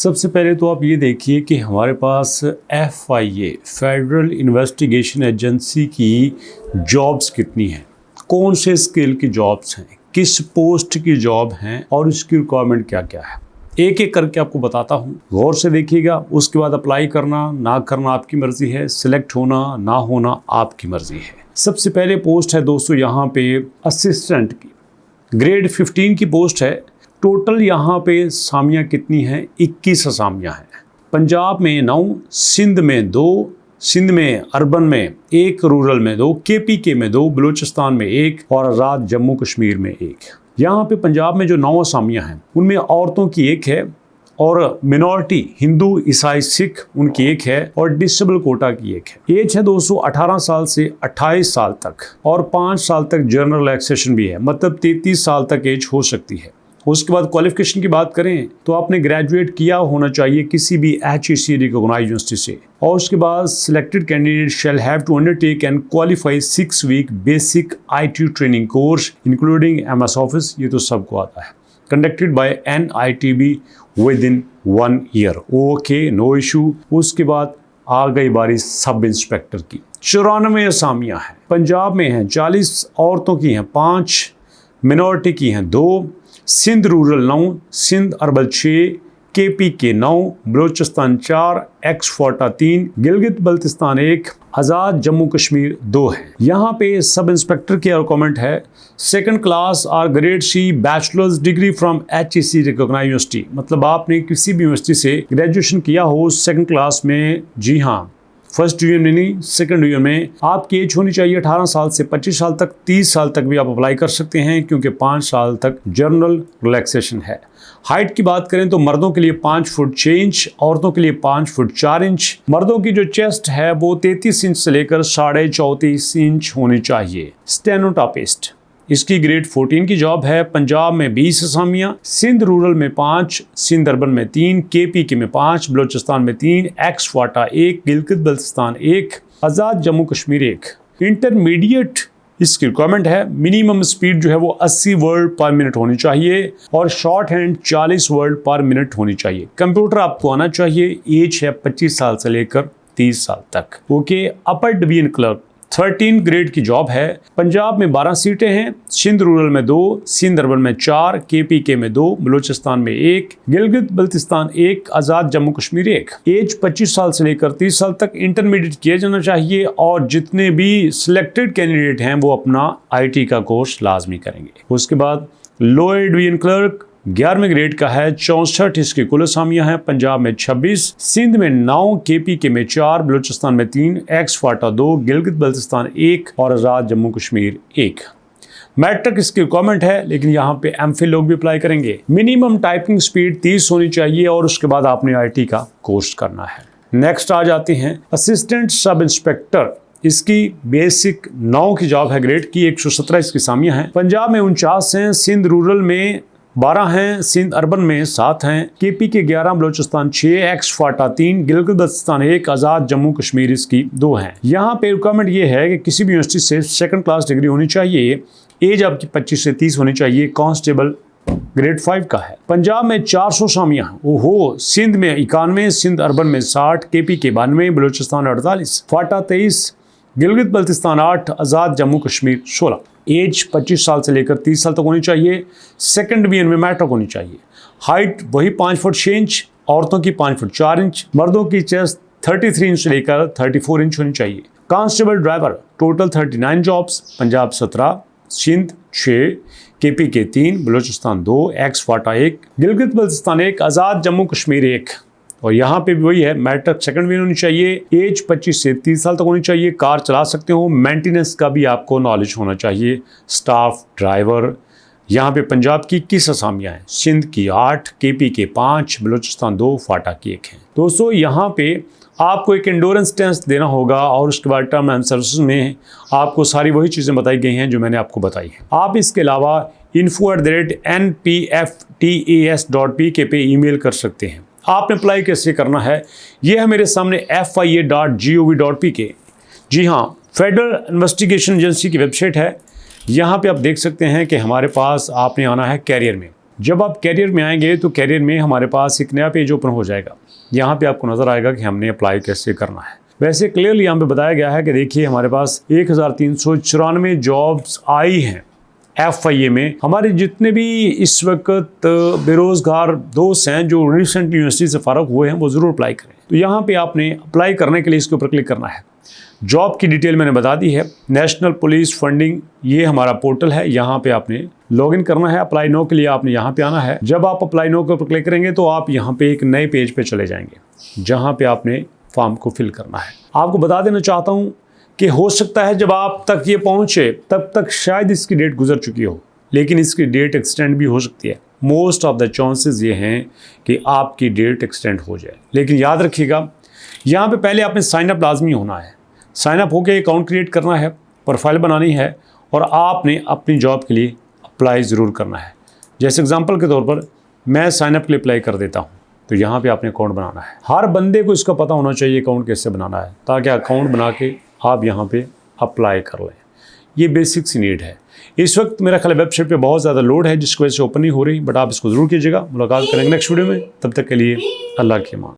सबसे पहले तो आप ये देखिए कि हमारे पास FIA फेडरल इन्वेस्टिगेशन एजेंसी की जॉब्स कितनी हैं, कौन से स्केल की जॉब्स हैं, किस पोस्ट की जॉब हैं और इसकी रिक्वायरमेंट क्या क्या है। एक एक करके आपको बताता हूँ, गौर से देखिएगा। उसके बाद अप्लाई करना ना करना आपकी मर्जी है, सिलेक्ट होना ना होना आपकी मर्जी है। सबसे पहले पोस्ट है दोस्तों यहाँ पे असिस्टेंट की, ग्रेड 15 की पोस्ट है। टोटल यहाँ पे असामियाँ कितनी हैं? 21 असामियाँ हैं। पंजाब में 9, सिंध में 2, सिंध में अर्बन में 1, रूरल में 2, KPK में 2, बलूचिस्तान में 1 और आज़ाद जम्मू कश्मीर में 1। यहाँ पे पंजाब में जो 9 असामियाँ हैं उनमें औरतों की 1 है और मिनॉरिटी हिंदू ईसाई सिख उनकी 1 है और डिसेबल कोटा की 1 है। एज है दोस्तों 18 साल से 28 साल तक और 5 साल तक जनरल रिलैक्सेशन भी है, मतलब 33 साल तक एज हो सकती है। उसके बाद क्वालिफिकेशन की बात करें तो आपने ग्रेजुएट किया होना चाहिए किसी भी HEC रिकॉग्नाइज्ड यूनिवर्सिटी से। और उसके बाद selected candidate shall have to undertake and qualify 6 week basic IT training course including MS office, ये तो सबको आता है, conducted by NITB within 1 year. Okay, no issue. उसके बाद आ गई बारी सब इंस्पेक्टर की। 94 असामियाँ हैं। पंजाब में हैं 40, औरतों की हैं 5, मिनॉरिटी की हैं 2, Sindh rural 9, Sindh urban 6, KPK 9, Balochistan 4, एक्स-40 3, गिलगित बल्तिस्तान 1, आज़ाद जम्मू कश्मीर 2 है। यहाँ पे सब इंस्पेक्टर की रिक्वायरमेंट है 2nd क्लास और grade C bachelor's degree from HEC recognised university, मतलब आपने किसी भी यूनिवर्सिटी से ग्रेजुएशन किया हो 2nd क्लास में। जी हाँ, फर्स्ट डिवीजन में नहीं, 2nd डिवीजन में। आपकी एज होनी चाहिए 18 साल से 25 साल तक। 30 साल तक भी आप अप्लाई कर सकते हैं क्योंकि 5 साल तक जनरल रिलैक्सेशन है। हाइट की बात करें तो मर्दों के लिए 5 फुट 6 इंच, औरतों के लिए 5 फुट 4 इंच। मर्दों की जो चेस्ट है वो 33 इंच से लेकर 34.5 इंच होनी चाहिए। स्टेनोटापिस्ट, इसकी ग्रेड 14 की जॉब है। पंजाब में 20 असामियाँ, सिंध रूरल में 5, सिंध अर्बन में 3, KPK में 5, बलूचिस्तान में 3, एक्स-40 1, गिलगित बल्तिस्तान 1, आज़ाद जम्मू कश्मीर 1। इंटरमीडिएट इसकी रिक्वायरमेंट है। मिनिमम स्पीड जो है वो 80 वर्ड पर मिनट होनी चाहिए और शॉर्ट हैंड 40 वर्ड पर मिनट होनी चाहिए। कंप्यूटर आपको आना चाहिए। एज है 25 साल से लेकर 30 साल तक। Okay, upper division clerk 13 grade की जॉब है। पंजाब में 12 सीटें हैं, सिंध रूरल में 2, सिंध अर्बन में 4, KPK में 2, बलूचिस्तान में 1, गिलगित बल्तिस्तान 1, आज़ाद जम्मू कश्मीर 1। एज 25 साल से लेकर 30 साल तक। इंटरमीडिएट किया जाना चाहिए और जितने भी सिलेक्टेड कैंडिडेट हैं वो अपना IT का कोर्स लाजमी करेंगे। उसके बाद लोअर डिवीजन क्लर्क 11वें ग्रेड का है। 64 इसकी कुल असामियाँ हैं। पंजाब में 26, सिंध में 9, KPK में 4, बलूचिस्तान में 3, एक्स-40 2, गिलगित बल्तिस्तान 1 और आज़ाद जम्मू कश्मीर 1। मैट्रिक इसकी रिक्वायरमेंट है, लेकिन यहाँ पे MPhil लोग भी अप्लाई करेंगे। मिनिमम टाइपिंग स्पीड 30 होनी चाहिए और उसके बाद आपने IT का कोर्स करना है। नेक्स्ट आ जाते हैं असिस्टेंट सब इंस्पेक्टर। इसकी बेसिक 9 की जॉब है, ग्रेड की। 117 इसकी असामियाँ हैं। पंजाब में 49 हैं, सिंध रूरल में 12 हैं, सिंध अर्बन में 7 हैं, KPK 11, बलूचिस्तान 6, एक्स-40 3, गिलगित बल्तिस्तान 1, आज़ाद जम्मू कश्मीर इसकी 2 हैं। यहाँ पे रिक्वायरमेंट ये है कि किसी भी यूनिवर्सिटी से 2nd क्लास डिग्री होनी चाहिए। एज आपकी 25 से 30 होनी चाहिए। कांस्टेबल ग्रेड 5 का है। पंजाब में 400 असामियाँ हैं। ओहो, सिंध में 91, सिंध अर्बन में 60, KPK 92, बलूचिस्तान 48, फाटा 23, गिलगित बल्तिस्तान 8, आज़ाद जम्मू कश्मीर 16। एज 25 साल से लेकर 30 साल तक होनी चाहिए। 2nd डिवीजन में मैट्रिक होनी चाहिए। हाइट वही 5 फुट 6 इंच, औरतों की 5 फुट 4 इंच, मर्दों की चेस्ट 33 इंच से लेकर 34 इंच होनी चाहिए। Constable driver total 39 jobs. Punjab 17, Sindh 6, KPK 3, Balochistan 2, एक्स-40 1, गिलगित बल्तिस्तान 1, आज़ाद जम्मू कश्मीर 1। और यहाँ पे भी वही है, मैट्रिक 2nd डिवीजन होनी चाहिए। एज 25 से 30 साल तक होनी चाहिए। कार चला सकते हो। मेंटेनेंस का भी आपको नॉलेज होना चाहिए। Staff driver. यहाँ पे पंजाब की 21 असामियाँ हैं, सिंध की 8, KPK 5, बलूचिस्तान 2, फाटा की 1 है। दोस्तों यहाँ पे आपको एक एंडोरेंस टेस्ट देना होगा और उसके बाद टर्म एंड सर्विसेज में आपको सारी वही चीज़ें बताई गई हैं जो मैंने आपको बताई हैं। आप इसके अलावा info@npftas.pk पे ईमेल कर सकते हैं। आपने अप्लाई कैसे करना है, ये है मेरे सामने FIA.gov.pk। जी हाँ, फेडरल इन्वेस्टिगेशन एजेंसी की वेबसाइट है। यहाँ पे आप देख सकते हैं कि हमारे पास आपने आना है कैरियर में। जब आप कैरियर में आएंगे तो कैरियर में हमारे पास एक नया पेज ओपन हो जाएगा। यहाँ पे आपको नज़र आएगा कि हमने अप्लाई कैसे करना है। वैसे क्लियरली यहाँ पे बताया गया है कि देखिए हमारे पास 1394 जॉब्स आई हैं FIA में। हमारे जितने भी इस वक्त बेरोज़गार दोस्त हैं जो रिसेंटली यूनिवर्सिटी से फारग हुए हैं वो ज़रूर अप्लाई करें। तो यहाँ पे आपने अप्लाई करने के लिए इसके ऊपर क्लिक करना है। जॉब की डिटेल मैंने बता दी है। नेशनल पुलिस फंडिंग ये हमारा पोर्टल है, यहाँ पे आपने लॉगिन करना है। अप्लाई नो के लिए आपने यहाँ पे आना है। जब आप अप्लाई नो के ऊपर क्लिक करेंगे तो आप यहाँ पे एक नए पेज पे चले जाएंगे जहाँ पे आपने फॉर्म को फिल करना है। आपको बता देना चाहता हूँ कि हो सकता है जब आप तक ये पहुँचे तब तक शायद इसकी डेट गुजर चुकी हो, लेकिन इसकी डेट एक्सटेंड भी हो सकती है। मोस्ट ऑफ द चांसेस ये हैं कि आपकी डेट एक्सटेंड हो जाए। लेकिन याद रखिएगा यहाँ पे पहले आपने साइन अप लाजमी होना है। साइन अप होकर अकाउंट क्रिएट करना है, प्रोफाइल बनानी है और आपने अपनी जॉब के लिए अप्लाई ज़रूर करना है। जैसे एग्जांपल के तौर पर मैं साइन अप के लिए अप्लाई कर देता हूँ, तो यहाँ पे आपने अकाउंट बनाना है। हर बंदे को इसका पता होना चाहिए अकाउंट कैसे बनाना है, ताकि अकाउंट बना के आप यहाँ पे अप्लाई कर लें। ये बेसिक सी नीड है। इस वक्त मेरा ख्याल वेबसाइट पे बहुत ज़्यादा लोड है जिसकी वजह से ओपन नहीं हो रही, बट आप इसको ज़रूर कीजिएगा। मुलाकात करेंगे नेक्स्ट वीडियो में, तब तक के लिए अल्लाह की अमान।